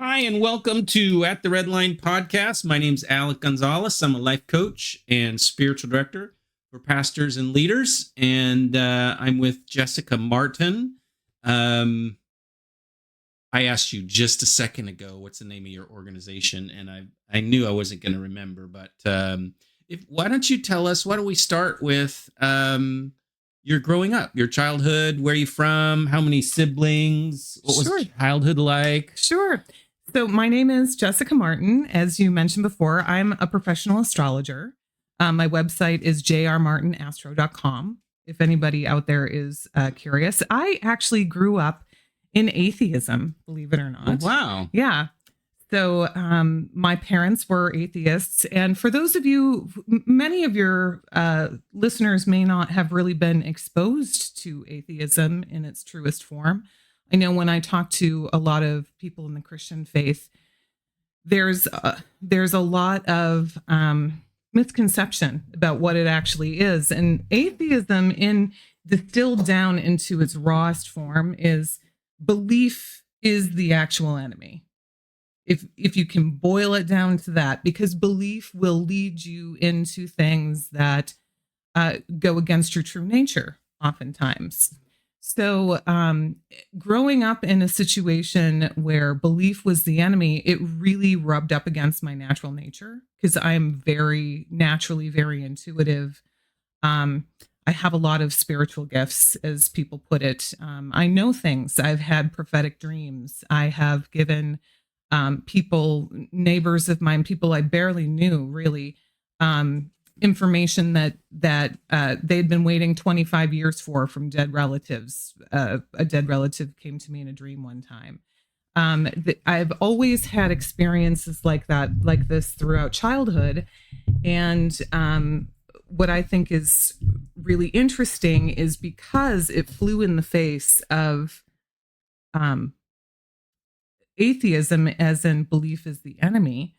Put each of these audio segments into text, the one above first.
Hi, and welcome to At the Red Line podcast. My name's Alec Gonzalez. I'm a life coach and spiritual director for pastors and leaders. And I'm with Jessica Martin. I asked you just a second ago, what's the name of your organization? And I knew I wasn't going to remember. But why don't you tell us, why don't we start with your growing up, your childhood, where are you from, how many siblings, what was childhood like? Sure. So my name is Jessica Martin. As you mentioned before, I'm a professional astrologer. My website is jrmartinastro.com. If anybody out there is curious, I actually grew up in atheism, believe it or not. Oh, wow. Yeah. So my parents were atheists. And for those of you, many of your listeners may not have really been exposed to atheism in its truest form. I know when I talk to a lot of people in the Christian faith, there's a lot of misconception about what it actually is. And atheism, in distilled down into its rawest form, is belief is the actual enemy. If you can boil it down to that, because belief will lead you into things that go against your true nature oftentimes. So growing up in a situation where belief was the enemy, it really rubbed up against my natural nature because I'm very naturally very intuitive. I have a lot of spiritual gifts, as people put it. I know things. I've had prophetic dreams. I have given people, neighbors of mine, people I barely knew really, information that they'd been waiting 25 years for from dead relatives. A dead relative came to me in a dream one time. I've always had experiences like this throughout childhood. And what I think is really interesting is because it flew in the face of atheism, as in belief is the enemy.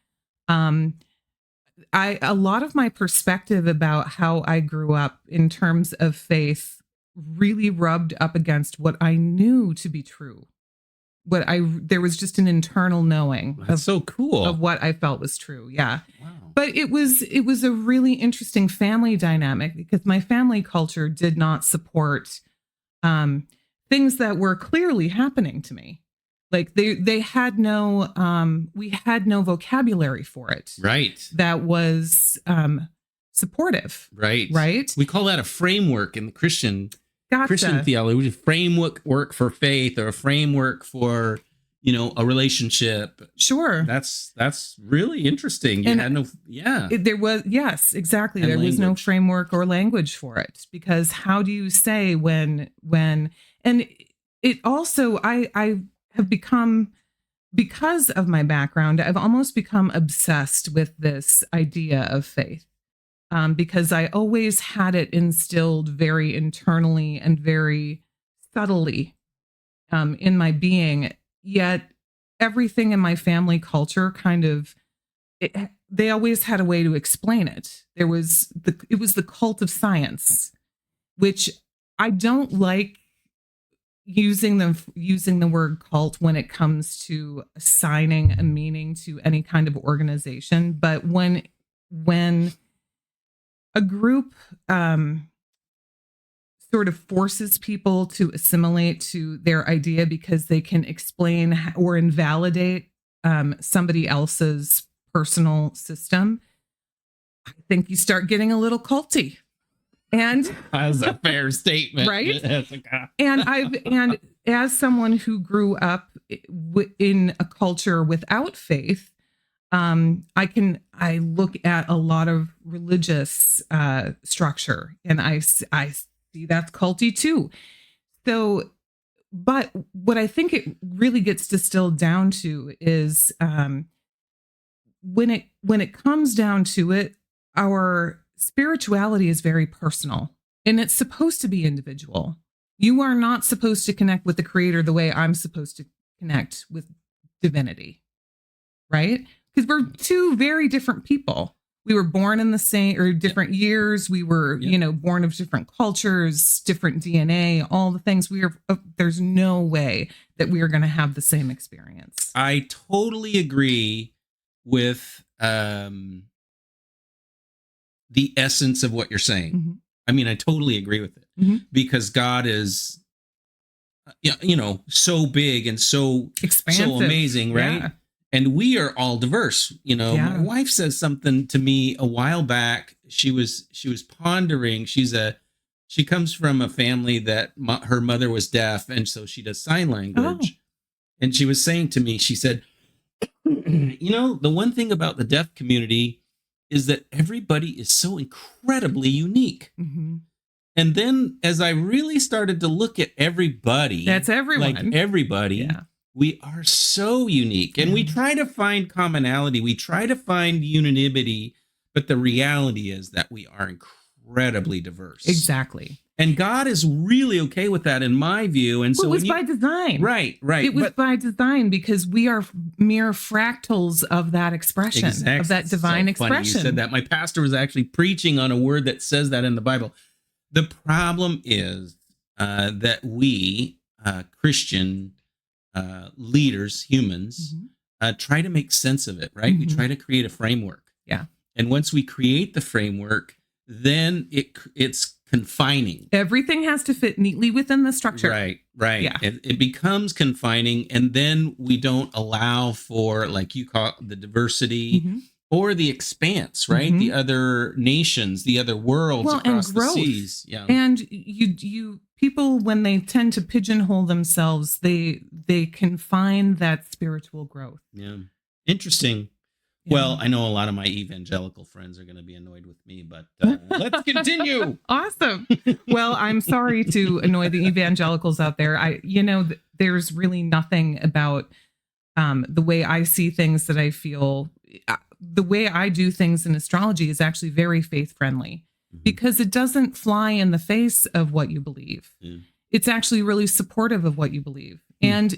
A lot of my perspective about how I grew up in terms of faith really rubbed up against what I knew to be true. There was just an internal knowing. That's so cool. Of what I felt was true. Yeah. Wow. But it was a really interesting family dynamic because my family culture did not support things that were clearly happening to me. Like they had we had no vocabulary for it. Right. That was supportive. Right. Right. We call that a framework in the Christian theology, framework for faith, or a framework for, a relationship. Sure. That's really interesting. There was, yes, exactly. There was no framework or language for it, because how do you say when, and it also, I have become, because of my background, I've almost become obsessed with this idea of faith, because I always had it instilled very internally and very subtly in my being. Yet everything in my family culture they always had a way to explain it. It was the cult of science, which I don't like using the word cult when it comes to assigning a meaning to any kind of organization. But when a group sort of forces people to assimilate to their idea because they can explain or invalidate somebody else's personal system, I think you start getting a little culty. And that's a fair statement, right? And as someone who grew up in a culture without faith, I look at a lot of religious structure, and I see that's culty too. So, but what I think it really gets distilled down to is when it comes down to it, our spirituality is very personal, and it's supposed to be individual. You are not supposed to connect with the creator the way I'm supposed to connect with divinity, right? Because we're two very different people. we were born in the same or different years. We were, born of different cultures, different DNA, all the things. There's no way that we are going to have the same experience. I totally agree with the essence of what you're saying. Mm-hmm. I mean, I totally agree with it because God is, so big and so expansive, so amazing, right? Yeah. And we are all diverse. My wife says something to me a while back. She was pondering. She comes from a family that her mother was deaf, and so she does sign language. And she was saying to me, she said, the one thing about the deaf community is that everybody is so incredibly unique. Mm-hmm. And then as I really started to look at everybody, that's everyone, like everybody, we are so unique, and we try to find commonality. We try to find unanimity, but the reality is that we are incredibly diverse. Exactly. And God is really okay with that, in my view. And so it was by design. Right. It was by design because we are mere fractals of that expression, of that divine expression. Funny you said that. My pastor was actually preaching on a word that says that in the Bible. The problem is that we, Christian leaders, humans, try to make sense of it, right? We try to create a framework. Yeah. And once we create the framework, then it's confining. Everything has to fit neatly within the structure. Right. Yeah. It becomes confining, and then we don't allow for, like you call it, the diversity or the expanse, right? The other nations, the other worlds across the seas. Yeah. And you people, when they tend to pigeonhole themselves, they confine that spiritual growth. Yeah. Interesting. Yeah. Well, I know a lot of my evangelical friends are going to be annoyed with me, but let's continue. Awesome. Well, I'm sorry to annoy the evangelicals out there. There's really nothing about the way I see things that I feel. The way I do things in astrology is actually very faith friendly because it doesn't fly in the face of what you believe. Yeah. It's actually really supportive of what you believe. And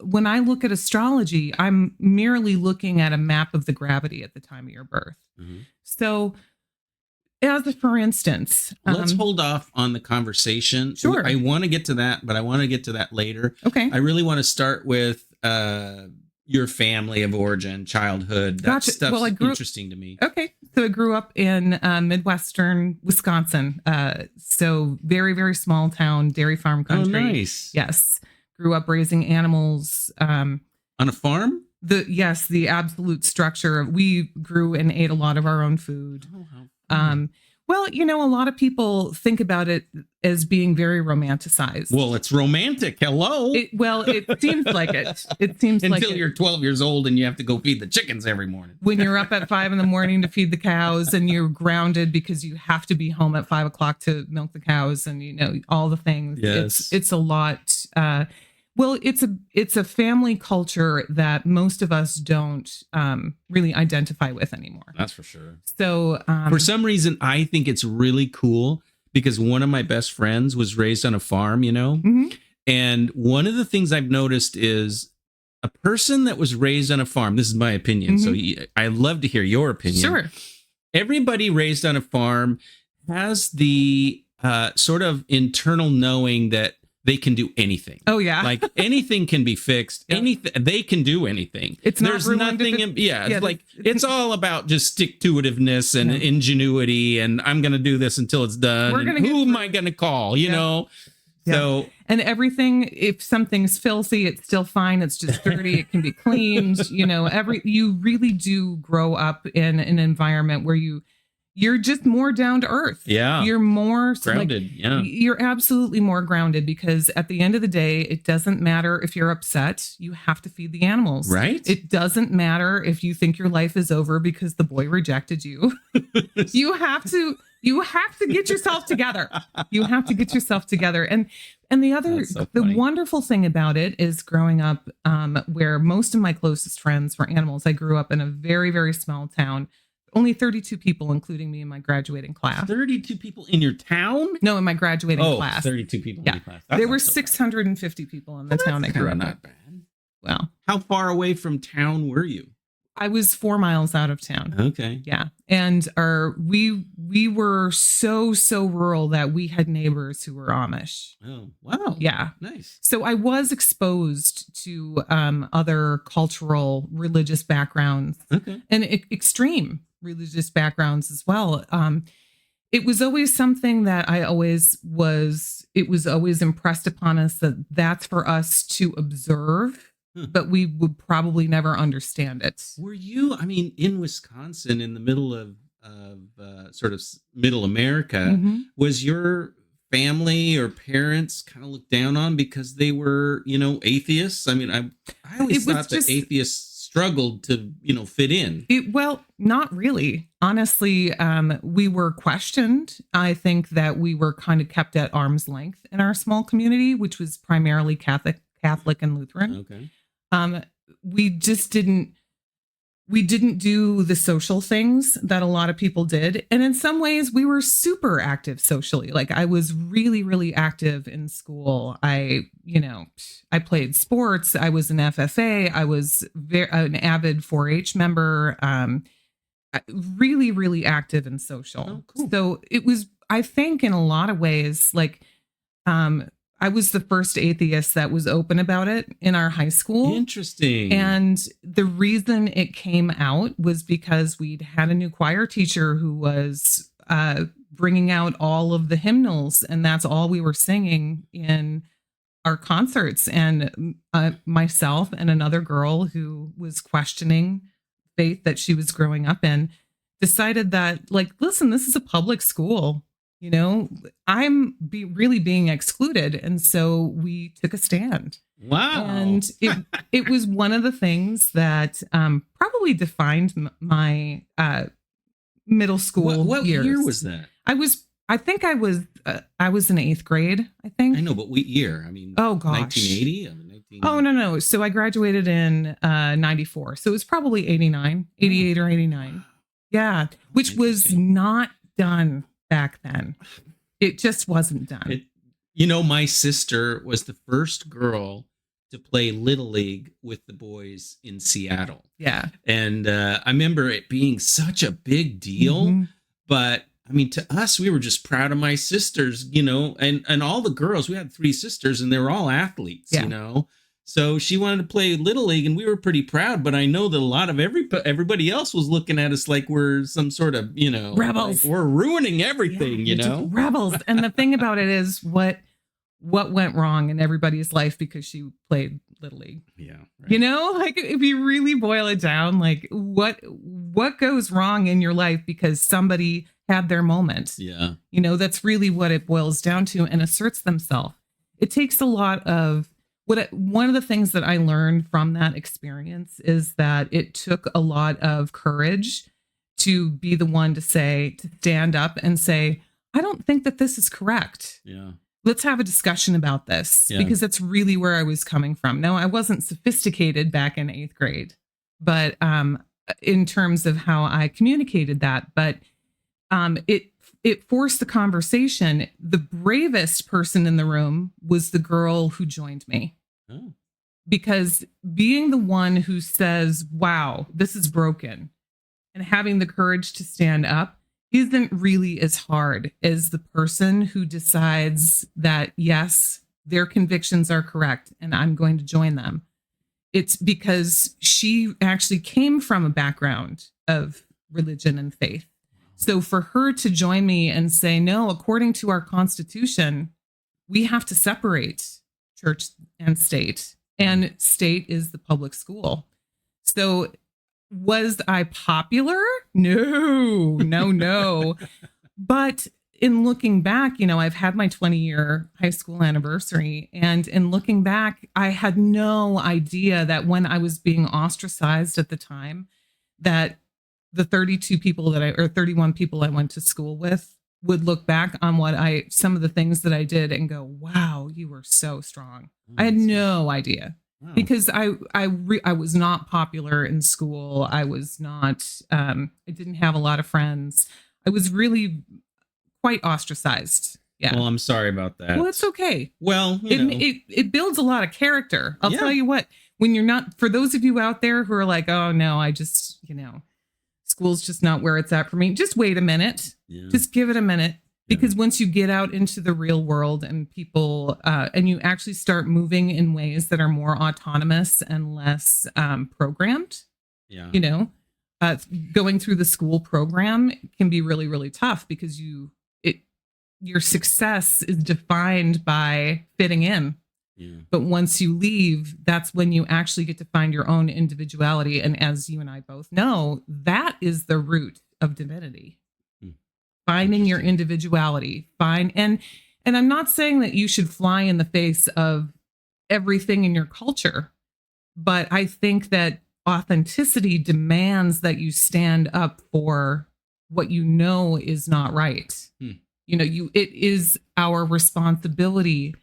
when I look at astrology, I'm merely looking at a map of the gravity at the time of your birth. So, for instance, let's hold off on the conversation. Sure. I want to get to that, but I want to get to that later. Okay. I really want to start with your family of origin, childhood. That stuff's interesting to me. Okay. So I grew up in Midwestern Wisconsin. So very, very small town, dairy farm country. Oh, nice. Yes. Grew up raising animals. On a farm? The absolute structure. We grew and ate a lot of our own food. Oh, how well, a lot of people think about it as being very romanticized. Well, it's romantic. Hello. It seems like it. It seems like until you're 12 years old and you have to go feed the chickens every morning. When you're up at 5 a.m. to feed the cows, and you're grounded because you have to be home at 5 o'clock to milk the cows, and all the things. Yes. It's a lot. Well, it's a family culture that most of us don't really identify with anymore. That's for sure. So for some reason, I think it's really cool because one of my best friends was raised on a farm, and one of the things I've noticed is a person that was raised on a farm. This is my opinion. So I'd love to hear your opinion. Sure. Everybody raised on a farm has the sort of internal knowing that they can do anything. Oh yeah. Like anything can be fixed. Yep. Anything they can do anything. There's nothing. It's all about just stick-to-itiveness and ingenuity. And I'm going to do this until it's done. Who am I going to call? You know. Yeah. So and everything. If something's filthy, it's still fine. It's just dirty. It can be cleaned. You really do grow up in an environment where you're just more down to earth. Yeah. You're more grounded. You're absolutely more grounded because at the end of the day, it doesn't matter if you're upset. You have to feed the animals. Right. It doesn't matter if you think your life is over because the boy rejected you. You have to get yourself together. You have to get yourself together. And the wonderful thing about it is growing up where most of my closest friends were animals. I grew up in a very, very small town. Only 32 people, including me in my graduating class. 32 people in your town? No, in my graduating class. 32 people in your class. There were 650 people in the town I grew up in. Not bad. Well, how far away from town were you? I was 4 miles out of town. Okay. Yeah. And we were so rural that we had neighbors who were Amish. Oh, wow. Yeah. Nice. So I was exposed to other cultural, religious backgrounds Okay. and extreme religious backgrounds as well. It was always something that it was always impressed upon us that that's for us to observe, but we would probably never understand it. Were you, I mean, in Wisconsin, in the middle of sort of middle America, Mhm. was your family or parents kind of looked down on because they were, atheists? I mean, I always It was thought that just atheists struggled to, fit in. well, not really. Honestly, we were questioned. I think that we were kind of kept at arm's length in our small community, which was primarily Catholic and Lutheran. Okay. Um, we just didn't do the social things that a lot of people did. And in some ways we were super active socially. Like I was really, really active in school. I played sports. I was an FFA. I was an avid 4-H member. Really, really active and social. Oh, cool. So it was, I think in a lot of ways, like, I was the first atheist that was open about it in our high school. Interesting. And the reason it came out was because we'd had a new choir teacher who was bringing out all of the hymnals, and that's all we were singing in our concerts. And myself and another girl who was questioning faith that she was growing up in decided that, like, listen, this is a public school. I'm really being excluded. And so we took a stand. Wow. And it was one of the things that probably defined my middle school What years. year was that? I think I was in 8th grade, I think. I know, but what year? I mean, Oh, gosh. 1980? I mean, 19... Oh, no. So I graduated in 94. So it was probably 88 or 89. Yeah. Which was not done back then. It just wasn't done. My sister was the first girl to play Little League with the boys in Seattle. Yeah. And I remember it being such a big deal. Mm-hmm. But I mean, to us, we were just proud of my sisters, and all the girls. We had 3 sisters and they were all athletes, So she wanted to play Little League and we were pretty proud. But I know that a lot of everybody else was looking at us like we're some sort of, rebels. Like we're ruining everything, Rebels. And the thing about it is what went wrong in everybody's life because she played Little League. Yeah. Right. Like if you really boil it down, like what goes wrong in your life because somebody had their moment. Yeah. That's really what it boils down to, and asserts themselves. It takes a lot of one of the things that I learned from that experience is that it took a lot of courage to be the one to stand up and say, I don't think that this is correct. Yeah. Let's have a discussion about this, because that's really where I was coming from. No, I wasn't sophisticated back in 8th grade, but in terms of how I communicated that, but it forced the conversation. The bravest person in the room was the girl who joined me. Oh. Because being the one who says, wow, this is broken, and having the courage to stand up isn't really as hard as the person who decides that, yes, their convictions are correct and I'm going to join them. It's because she actually came from a background of religion and faith. So for her to join me and say, no, according to our Constitution, we have to separate church and state, and state is the public school. So was I popular? No. But in looking back, I've had my 20-year high school anniversary. And in looking back, I had no idea that when I was being ostracized at the time, that the 31 people I went to school with would look back on some of the things that I did and go, wow, you were so strong. I had no idea. Wow. Because I was not popular in school. I was not, I didn't have a lot of friends. I was really quite ostracized. Yeah. Well, I'm sorry about that. Well, it's okay. Well, it builds a lot of character. I'll tell you what, when you're not, for those of you out there who are like, oh no, I just, school's just not where it's at for me. Just wait a minute. Yeah. Just give it a minute. Because once you get out into the real world and people, and you actually start moving in ways that are more autonomous and less programmed, going through the school program can be really, really tough because your success is defined by fitting in. Yeah. But once you leave, that's when you actually get to find your own individuality. And as you and I both know, that is the root of divinity. Finding your individuality. And I'm not saying that you should fly in the face of everything in your culture, but I think that authenticity demands that you stand up for what you know is not right. It is our responsibility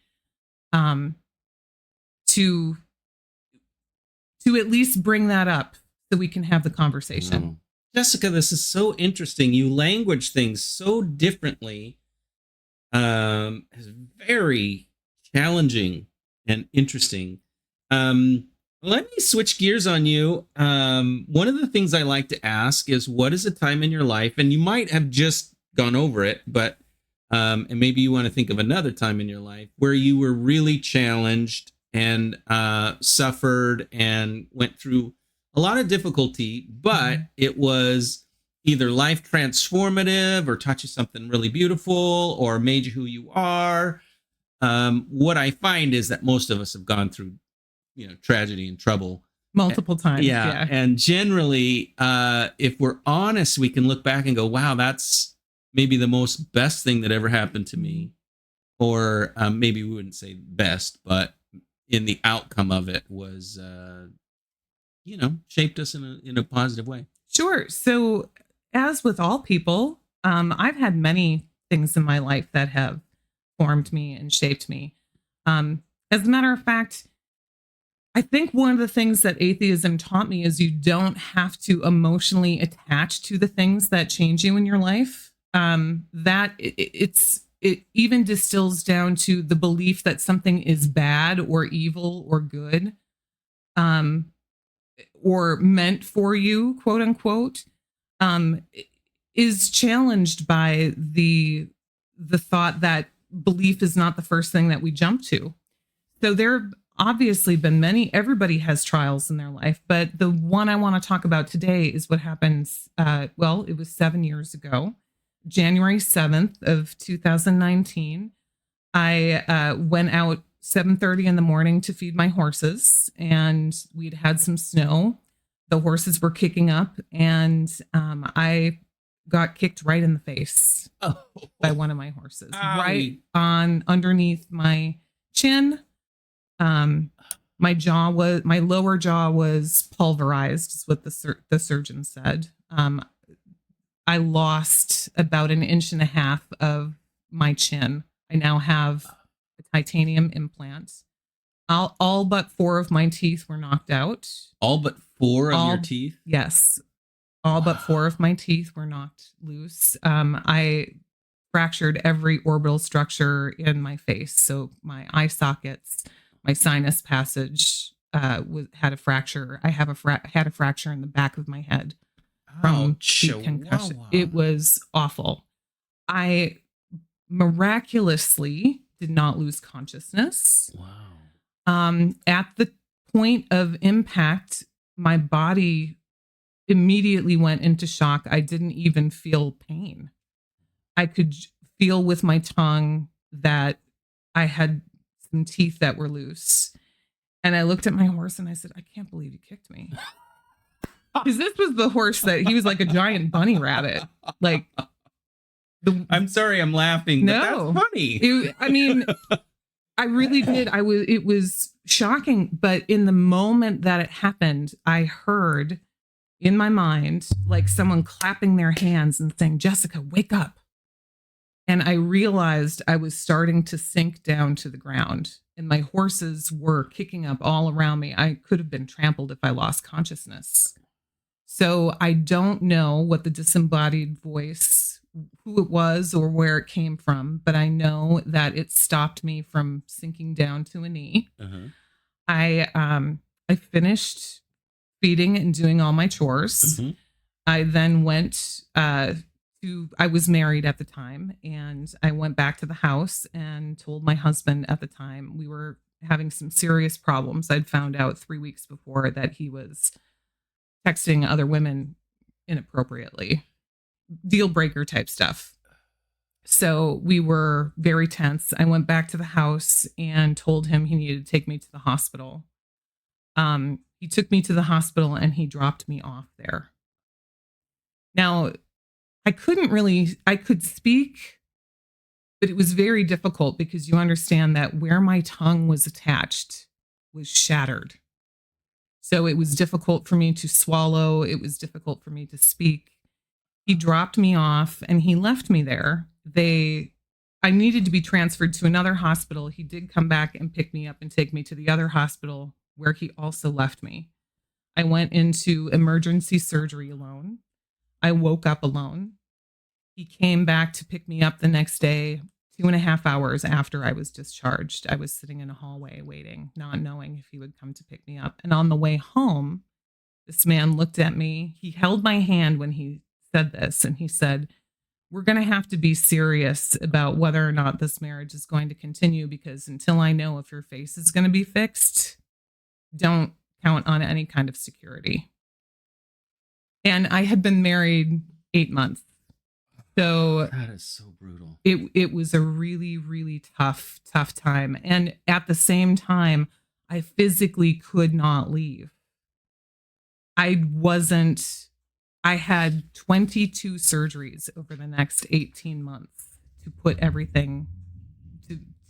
to at least bring that up so we can have the conversation. Wow. Jessica, this is so interesting. You language things so differently. It's very challenging and interesting. Let me switch gears on you. One of the things I like to ask is, what is a time in your life, and you might have just gone over it, but and maybe you want to think of another time in your life where you were really challenged and suffered and went through a lot of difficulty, but it was either life transformative or taught you something really beautiful or made you who you are. What I find is that most of us have gone through, tragedy and trouble multiple times. Yeah. And generally, if we're honest, we can look back and go, wow, that's maybe the most best thing that ever happened to me. Or maybe we wouldn't say best, but in the outcome of it was, shaped us in a positive way. Sure. So as with all people, I've had many things in my life that have formed me and shaped me. As a matter of fact, I think one of the things that atheism taught me is you don't have to emotionally attach to the things that change you in your life. That it even distills down to the belief that something is bad or evil or good, or meant for you, quote unquote, is challenged by the thought that belief is not the first thing that we jump to. So there have obviously been everybody has trials in their life, but the one I want to talk about today is what happens. It was 7 years ago, January 7th of 2019. I went out 7:30 in the morning to feed my horses, and we'd had some snow. The horses were kicking up, and I got kicked right in the face by one of my horses, right on underneath my chin. My lower jaw was pulverized, is what the surgeon said. I lost about 1.5 inches of my chin. I now have a titanium implant. All but 4 of my teeth were knocked out. All but 4 of your teeth? Yes. All but 4 of my teeth were knocked loose. I fractured every orbital structure in my face. So my eye sockets, my sinus passage had a fracture. I have had a fracture in the back of my head from concussion. Wow. It was awful. I miraculously did not lose consciousness. Wow. At the point of impact, my body immediately went into shock. I didn't even feel pain. I could feel with my tongue that I had some teeth that were loose. And I looked at my horse and I said, I can't believe you kicked me. Because this was the horse that he was like a giant bunny rabbit. Like, I'm sorry, I'm laughing. No, but that's funny. I really did. It was shocking. But in the moment that it happened, I heard in my mind, like someone clapping their hands and saying, Jessica, wake up. And I realized I was starting to sink down to the ground, and my horses were kicking up all around me. I could have been trampled if I lost consciousness. So I don't know what the disembodied voice, who it was or where it came from, but I know that it stopped me from sinking down to a knee. Uh-huh. I I finished feeding and doing all my chores. Mm-hmm. I then went I was married at the time, and I went back to the house and told my husband at the time we were having some serious problems. I'd found out 3 weeks before that he was texting other women inappropriately, deal breaker type stuff. So we were very tense. I went back to the house and told him he needed to take me to the hospital. He took me to the hospital and he dropped me off there. Now, I could speak, but it was very difficult because you understand that where my tongue was attached was shattered. So it was difficult for me to swallow. It was difficult for me to speak. He dropped me off and he left me there. I needed to be transferred to another hospital. He did come back and pick me up and take me to the other hospital where he also left me. I went into emergency surgery alone. I woke up alone. He came back to pick me up the next day, 2.5 hours after I was discharged. I was sitting in a hallway waiting, not knowing if he would come to pick me up. And on the way home, this man looked at me. He held my hand when he said this, and he said, "We're going to have to be serious about whether or not this marriage is going to continue, because until I know if your face is going to be fixed, don't count on any kind of security." And I had been married 8 months. So that is so brutal. It was a really, really tough time. And at the same time, I physically could not leave. I had 22 surgeries over the next 18 months to put everything,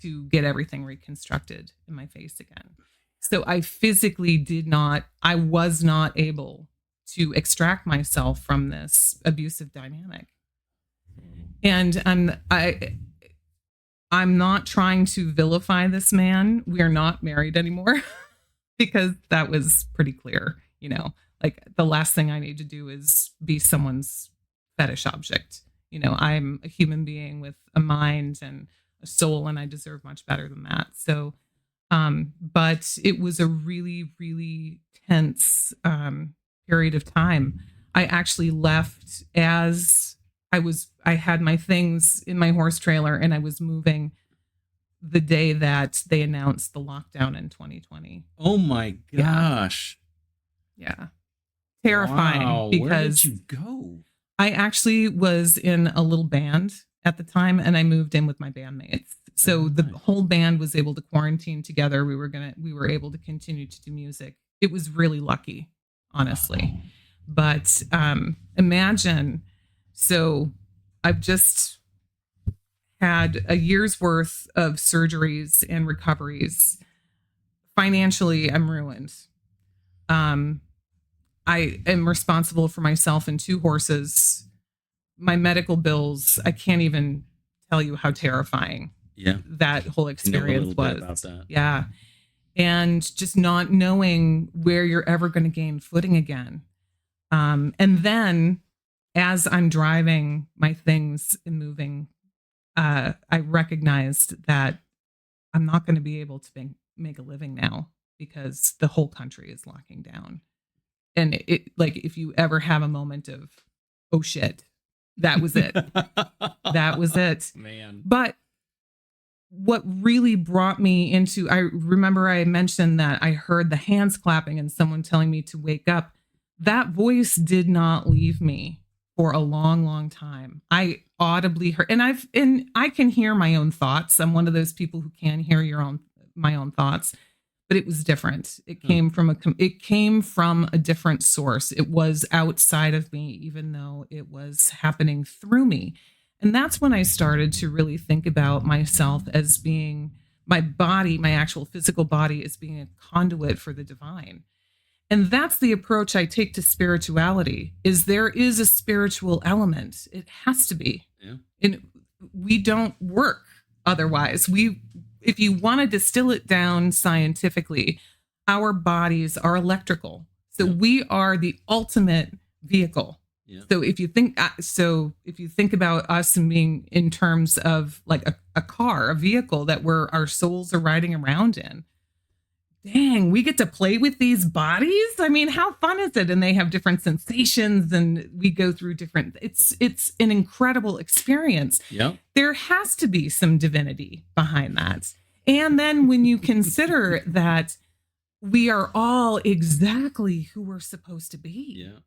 to get everything reconstructed in my face again. So I physically I was not able to extract myself from this abusive dynamic. And I'm not trying to vilify this man. We are not married anymore because that was pretty clear, like the last thing I need to do is be someone's fetish object. I'm a human being with a mind and a soul, and I deserve much better than that. So, but it was a really, really tense period of time. I actually left as I had my things in my horse trailer, and I was moving the day that they announced the lockdown in 2020. Oh my gosh. Yeah. Terrifying. Wow. Because where did you go? I actually was in a little band at the time, and I moved in with my bandmates. So the whole band was able to quarantine together. We were able to continue to do music. It was really lucky, honestly. But imagine, so I've just had a year's worth of surgeries and recoveries. Financially, I'm ruined. I am responsible for myself and 2 horses. My medical bills, I can't even tell you how terrifying that whole experience was. Bit about that. Yeah. And just not knowing where you're ever going to gain footing again. And then as I'm driving my things and moving, I recognized that I'm not going to be able to make a living now because the whole country is locking down. And it, like, if you ever have a moment of, oh shit, that was it. That was it. Man. But what really brought me into, I remember I mentioned that I heard the hands clapping and someone telling me to wake up. That voice did not leave me for a long, long time. I audibly heard, and I can hear my own thoughts. I'm one of those people who can hear my own thoughts. But it was different. It came from a different source. It was outside of me, even though it was happening through me. And that's when I started to really think about myself as being my body, my actual physical body, as being a conduit for the divine. And that's the approach I take to spirituality, is there is a spiritual element. It has to be. Yeah. And we don't work otherwise. If you want to distill it down scientifically, our bodies are electrical. So we are the ultimate vehicle. Yeah. So if you think about us and being in terms of like a car, a vehicle that our souls are riding around in, dang, we get to play with these bodies. I mean, how fun is it? And they have different sensations, and we go through different. It's an incredible experience. Yeah. There has to be some divinity behind that. And then when you consider that we are all exactly who we're supposed to be. Yeah.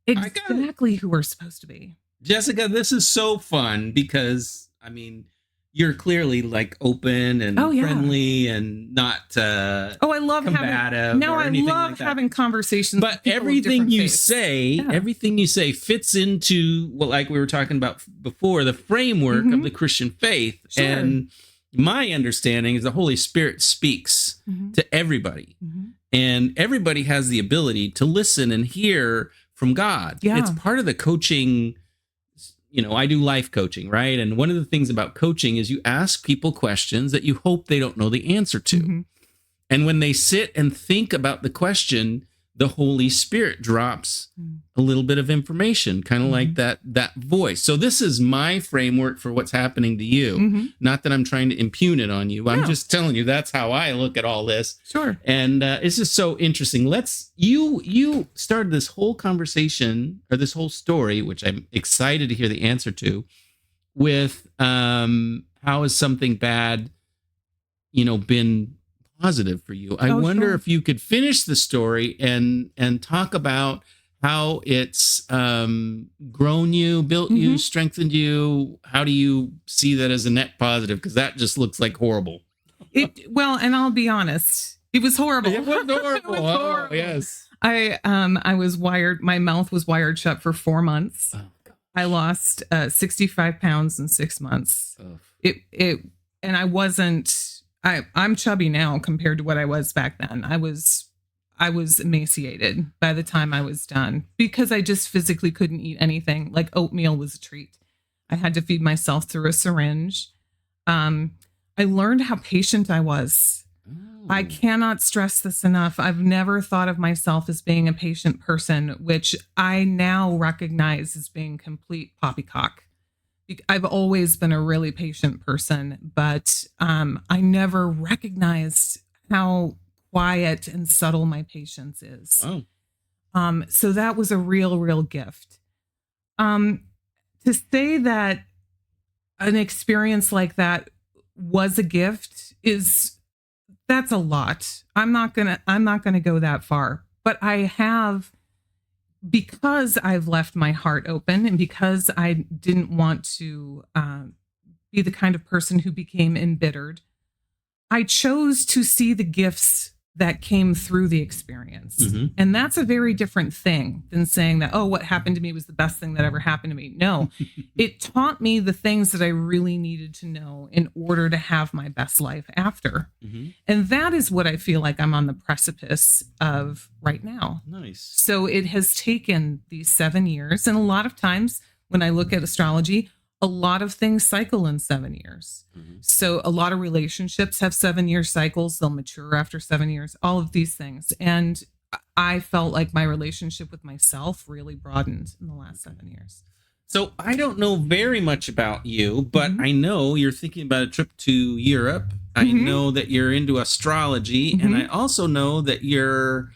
Exactly who we're supposed to be. Jessica, this is so fun because, I mean, you're clearly like open and friendly and not I love combative. I love having conversations. But everything you say, everything you say fits into what, like we were talking about before, the framework of the Christian faith. Sure. And my understanding is the Holy Spirit speaks to everybody, and everybody has the ability to listen and hear from God. Yeah. It's part of the coaching. You know, I do life coaching, right? And one of the things about coaching is you ask people questions that you hope they don't know the answer to. And when they sit and think about the question, the Holy Spirit drops a little bit of information, kind of like that voice. So this is my framework for what's happening to you. Not that I'm trying to impugn it on you. I'm just telling you that's how I look at all this. Sure. And it's just so interesting. You started this whole conversation, or this whole story, which I'm excited to hear the answer to, with how has something bad, been positive for you. I wonder if you could finish the story and talk about how it's grown you, built you, strengthened you. How do you see that as a net positive? Because that just looks like horrible. And I'll be honest, it was horrible. It was horrible. It was horrible. Oh, yes. I was wired. My mouth was wired shut for 4 months. Oh, God. I lost 65 pounds in 6 months. Oh. And I wasn't. I'm chubby now compared to what I was back then. I was emaciated by the time I was done because I just physically couldn't eat anything. Like oatmeal was a treat. I had to feed myself through a syringe. I learned how patient I was. Oh. I cannot stress this enough. I've never thought of myself as being a patient person, which I now recognize as being complete poppycock. I've always been a really patient person, but I never recognized how quiet and subtle my patience is. Wow. So that was a real gift. To say that an experience like that was a gift that's a lot. I'm not gonna go that far, but I have. Because I've left my heart open and because I didn't want to be the kind of person who became embittered, I chose to see the gifts that came through the experience. And that's a very different thing than saying that, what happened to me was the best thing that ever happened to me. No, it taught me the things that I really needed to know in order to have my best life after. And that is what I feel like I'm on the precipice of right now. Nice. So it has taken these 7 years. And a lot of times when I look at astrology, a lot of things cycle in 7 years. So a lot of relationships have 7-year cycles. They'll mature after 7 years, all of these things. And I felt like my relationship with myself really broadened in the last 7 years. So I don't know very much about you, but I know you're thinking about a trip to Europe. I know that you're into astrology. And I also know that you're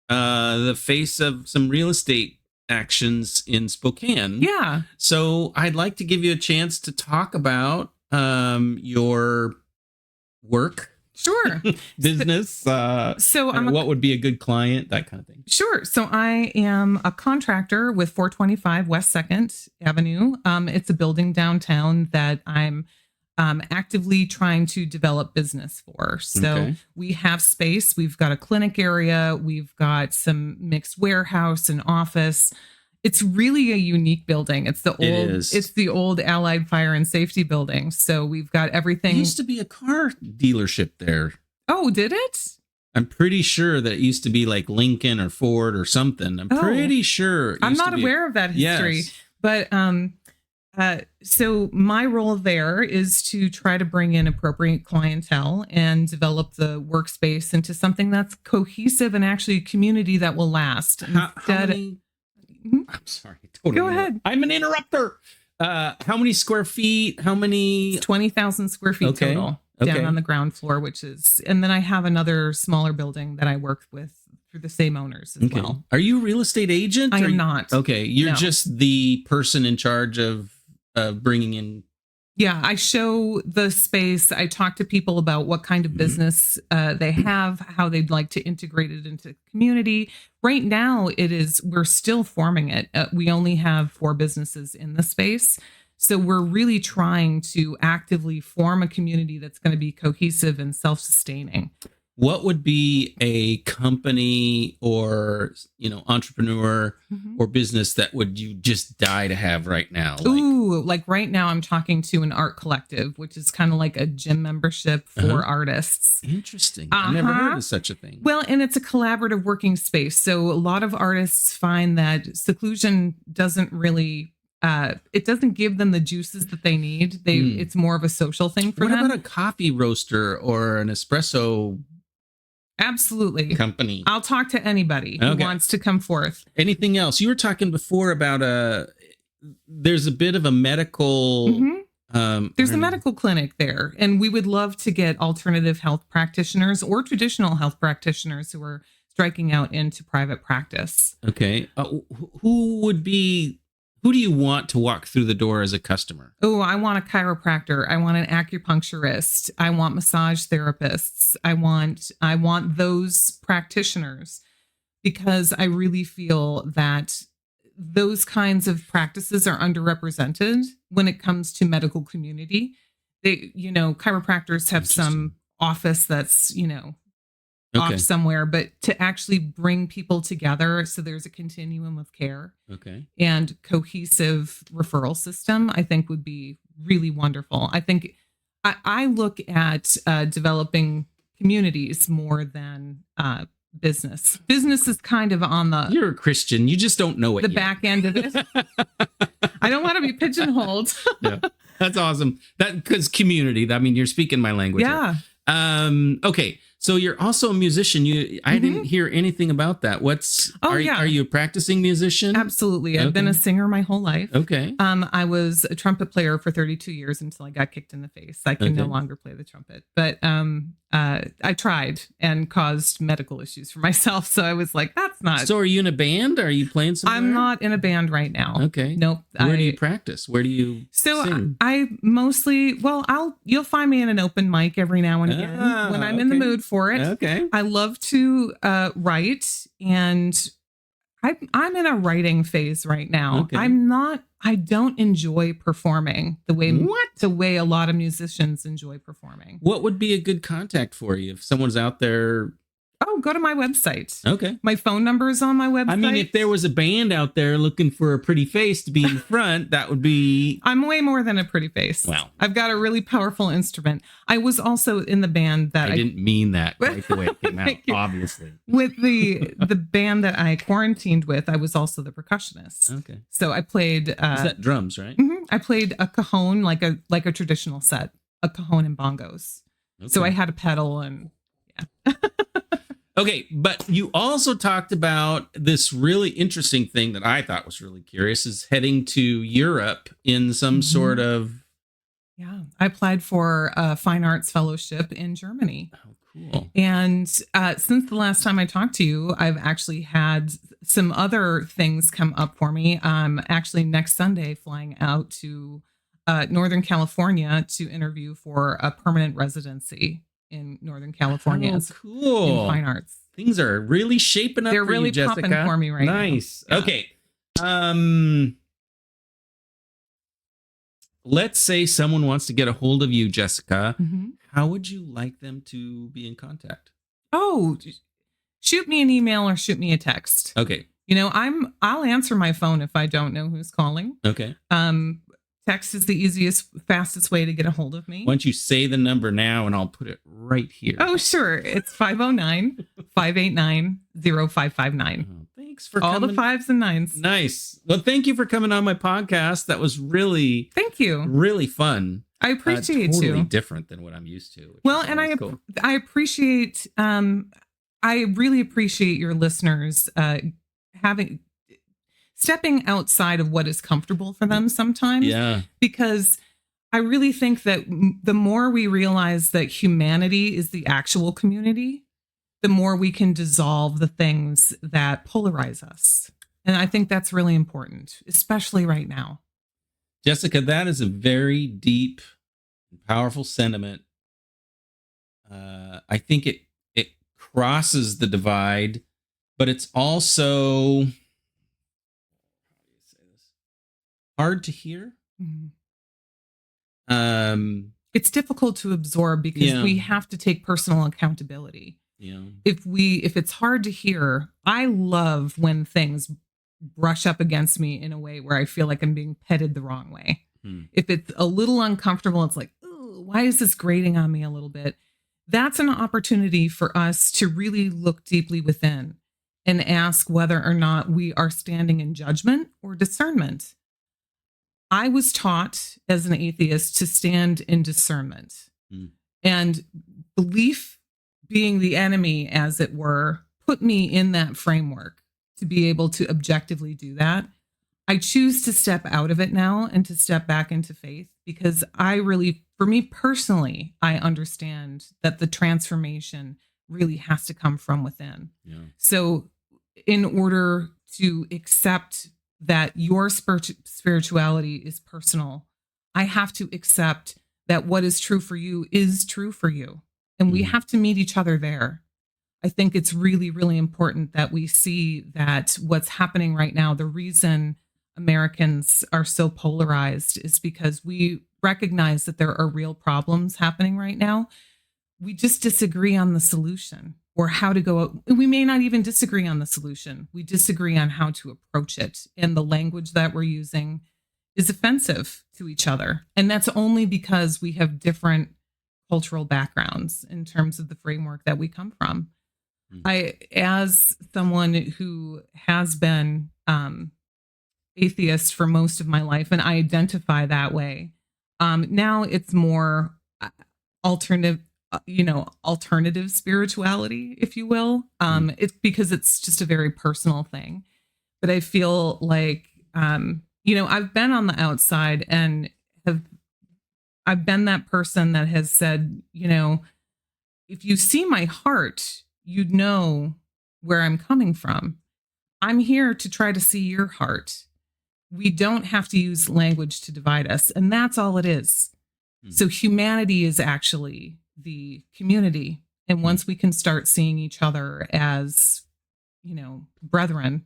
the face of some real estate actions in Spokane. Yeah. So I'd like to give you a chance to talk about your work. Sure. Business. What would be a good client, that kind of thing. Sure. So I am a contractor with 425 West 2nd Avenue. It's a building downtown that I'm actively trying to develop business for. So we have space. We've got a clinic area. We've got some mixed warehouse and office. It's really a unique building. It's the old Allied Fire and Safety building. So we've got everything. It used to be a car dealership there. Oh, did it? I'm pretty sure that it used to be like Lincoln or Ford or something. I'm pretty sure. I'm not aware of that history. Yes. But so my role there is to try to bring in appropriate clientele and develop the workspace into something that's cohesive and actually a community that will last. How many? I'm sorry. Totally. Go ahead. I'm an interrupter. How many square feet? How many? 20,000 square feet total. down on the ground floor, and then I have another smaller building that I work with through the same owners as well. Are you a real estate agent? I am not. Okay. You're just the person in charge of bringing in. Yeah, I show the space. I talk to people about what kind of business they have, how they'd like to integrate it into the community. Right now, we're still forming it. We only have 4 businesses in the space. So we're really trying to actively form a community that's going to be cohesive and self-sustaining. What would be a company or, entrepreneur or business that would you just die to have right now? Like right now I'm talking to an art collective, which is kind of like a gym membership for artists. Interesting. I've never heard of such a thing. Well, and it's a collaborative working space. So a lot of artists find that seclusion doesn't really it doesn't give them the juices that they need. It's more of a social thing for them. What about a coffee roaster or an espresso? Absolutely. Company. I'll talk to anybody who wants to come forth. Anything else? You were talking before about there's a bit of a medical. There's a medical clinic there, and we would love to get alternative health practitioners or traditional health practitioners who are striking out into private practice. Okay. Who do you want to walk through the door as a customer? Oh, I want a chiropractor. I want an acupuncturist. I want massage therapists. I want those practitioners, because I really feel that those kinds of practices are underrepresented when it comes to medical community. Chiropractors have some office that's, off somewhere, but to actually bring people together so there's a continuum of care and cohesive referral system, I think would be really wonderful. I think I look at developing communities more than business. Business is kind of on the... You're a Christian. You just don't know it the yet. Back end of it. I don't want to be pigeonholed. Yeah, that's awesome. Because community, you're speaking my language. Yeah. Here. Okay. So you're also a musician. I didn't hear anything about that. Are you a practicing musician? Absolutely. I've been a singer my whole life. Okay. I was a trumpet player for 32 years until I got kicked in the face. I can no longer play the trumpet, but I tried and caused medical issues for myself. So I was like, that's not. So are you in a band? Are you playing somewhere? I'm not in a band right now. Okay. Nope. Where do you practice? Where do you sing? I mostly, you'll find me in an open mic every now and again when I'm in the mood for it. Okay. I love to write, and I'm in a writing phase right now. Okay. I don't enjoy performing the way a lot of musicians enjoy performing. What would be a good contact for you if someone's out there? Oh, go to my website. Okay. My phone number is on my website. If there was a band out there looking for a pretty face to be in front, that would be... I'm way more than a pretty face. Wow. I've got a really powerful instrument. I was also in the band that I didn't mean that quite the way it came out, obviously. With the band that I quarantined with, I was also the percussionist. Okay. So I played... Is that drums, right? I played a cajon, like a traditional set, a cajon and bongos. Okay. So I had a pedal and... Yeah. Okay, but you also talked about this really interesting thing that I thought was really curious, is heading to Europe in some sort of... Yeah, I applied for a fine arts fellowship in Germany. Oh, cool. And since the last time I talked to you, I've actually had some other things come up for me. Actually, next Sunday, flying out to Northern California to interview for a permanent residency in Northern California. Oh, cool. In fine arts. Things are really shaping up. They're for really you, Jessica. popping for me right now. Nice. Yeah. Okay. Let's say someone wants to get a hold of you, Jessica. How would you like them to be in contact? Oh, shoot me an email or shoot me a text. Okay. I'll answer my phone if I don't know who's calling. Okay. Text is the easiest, fastest way to get a hold of me. Why don't you say the number now and I'll put it right here. Oh, sure. It's 509-589-0559. Oh, thanks for all coming. The 5s and 9s. Nice. Well, thank you for coming on my podcast. That was really... Thank you. Really fun. I appreciate you. Totally different than what I'm used to. Well, and I appreciate... I really appreciate your listeners stepping outside of what is comfortable for them sometimes. Yeah. Because I really think that the more we realize that humanity is the actual community, the more we can dissolve the things that polarize us. And I think that's really important, especially right now. Jessica, that is a very deep and powerful sentiment. I think it crosses the divide, but it's also, how do you say this? Hard to hear. Mm-hmm. It's difficult to absorb because we have to take personal accountability. Yeah. If it's hard to hear, I love when things brush up against me in a way where I feel like I'm being petted the wrong way. If it's a little uncomfortable, it's like, oh, why is this grating on me a little bit? That's an opportunity for us to really look deeply within and ask whether or not we are standing in judgment or discernment. I was taught as an atheist to stand in discernment, and belief being the enemy, as it were, put me in that framework to be able to objectively do that. I choose to step out of it now and to step back into faith because for me personally, I understand that the transformation really has to come from within. Yeah. So in order to accept that your spirituality is personal, I have to accept that what is true for you is true for you. And we have to meet each other there. I think it's really, really important that we see that what's happening right now, the reason Americans are so polarized is because we recognize that there are real problems happening right now. We just disagree on the solution or how to go. We may not even disagree on the solution. We disagree on how to approach it. And the language that we're using is offensive to each other. And that's only because we have different cultural backgrounds in terms of the framework that we come from. As someone who has been atheist for most of my life, and I identify that way, now it's more alternative spirituality, if you will. It's because it's just a very personal thing. But I feel like, I've been on the outside and I've been that person that has said, if you see my heart, you'd know where I'm coming from. I'm here to try to see your heart. We don't have to use language to divide us. And that's all it is. So humanity is actually the community. And once we can start seeing each other as, brethren,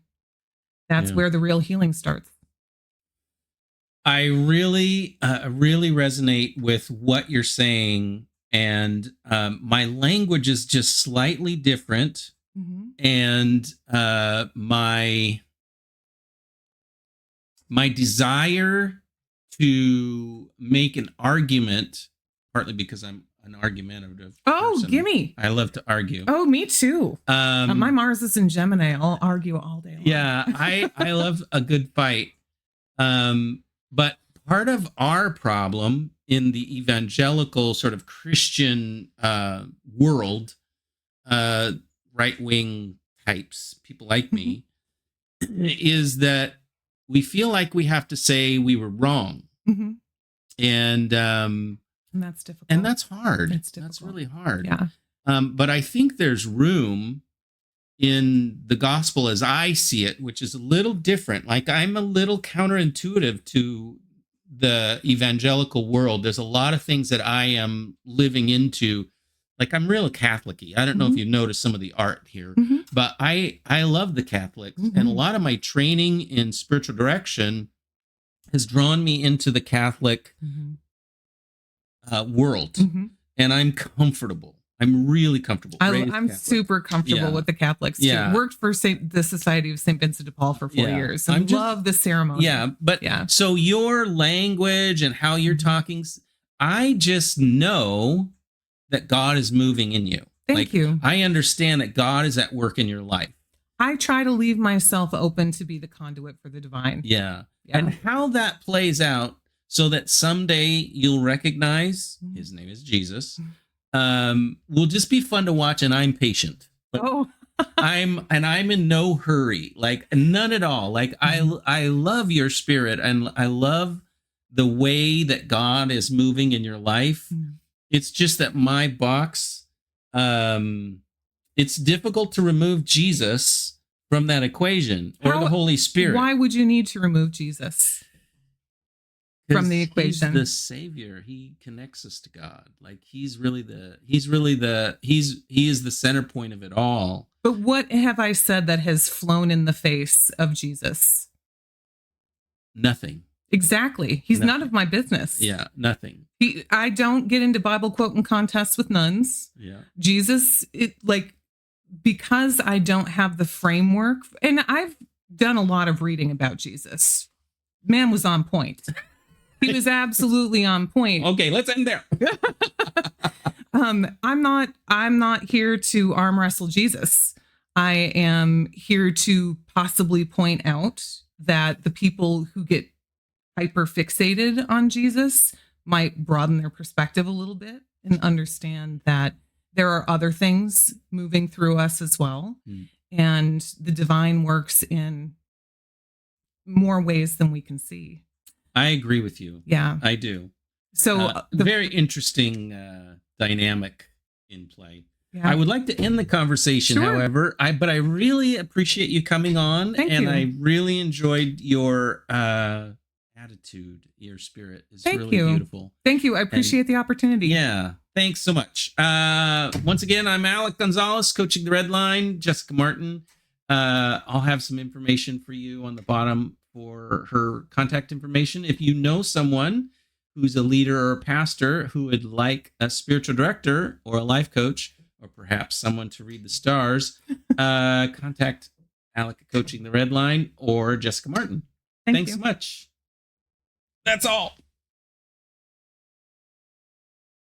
that's where the real healing starts. I really resonate with what you're saying. And my language is just slightly different. And my desire to make an argument, partly because I'm an argumentative person. Gimme. I love to argue. Oh, me too. My Mars is in Gemini. I'll argue all day long. Yeah, I love a good fight. But part of our problem in the evangelical sort of Christian world, right-wing types, people like me, is that we feel like we have to say we were wrong. And that's difficult. And that's hard. It's difficult. That's really hard. Yeah. But I think there's room in the gospel as I see it, which is a little different. Like I'm a little counterintuitive to the evangelical world. There's a lot of things that I am living into. Like I'm real Catholic-y. I don't know if you noticed some of the art here, but I love the Catholics. And a lot of my training in spiritual direction has drawn me into the Catholic world. And I'm comfortable. I'm really comfortable. I'm super comfortable with the Catholics too. Yeah. Worked for the Society of St. Vincent de Paul for 4 years. I love the ceremony. So your language and how you're talking, I just know that God is moving in you. Thank you. I understand that God is at work in your life. I try to leave myself open to be the conduit for the divine. Yeah. And how that plays out so that someday you'll recognize his name is Jesus. Will just be fun to watch, and I'm patient. But I'm in no hurry, like none at all. Like I love your spirit, and I love the way that God is moving in your life. Mm. It's just that my box, it's difficult to remove Jesus from that equation or the Holy Spirit. Why would you need to remove Jesus from the equation? He's the Savior. He connects us to God. Like he is the center point of it all. But what have I said that has flown in the face of Jesus? Nothing. Exactly. He's Nothing. none of my business. Yeah, nothing. I don't get into Bible quoting contests with nuns. Yeah. Jesus, because I don't have the framework, and I've done a lot of reading about Jesus. Man was on point. He was absolutely on point. Okay, let's end there. I'm not here to arm wrestle Jesus. I am here to possibly point out that the people who get hyper fixated on Jesus might broaden their perspective a little bit and understand that there are other things moving through us as well. Mm. And the divine works in more ways than we can see. I agree with you. Yeah, I do. So very interesting dynamic in play. Yeah. I would like to end the conversation, sure. However, but I really appreciate you coming on. Thank and you. I really enjoyed your attitude. Your spirit is Thank really you. Beautiful. Thank you. I appreciate the opportunity. Yeah. Thanks so much. Once again, I'm Alec Gonzalez, coaching the Red Line. Jessica Martin. I'll have some information for you on the bottom for her contact information. If you know someone who's a leader or a pastor who would like a spiritual director or a life coach, or perhaps someone to read the stars, contact Alec at Coaching the Red Line or Jessica Martin. Thanks so much. That's all.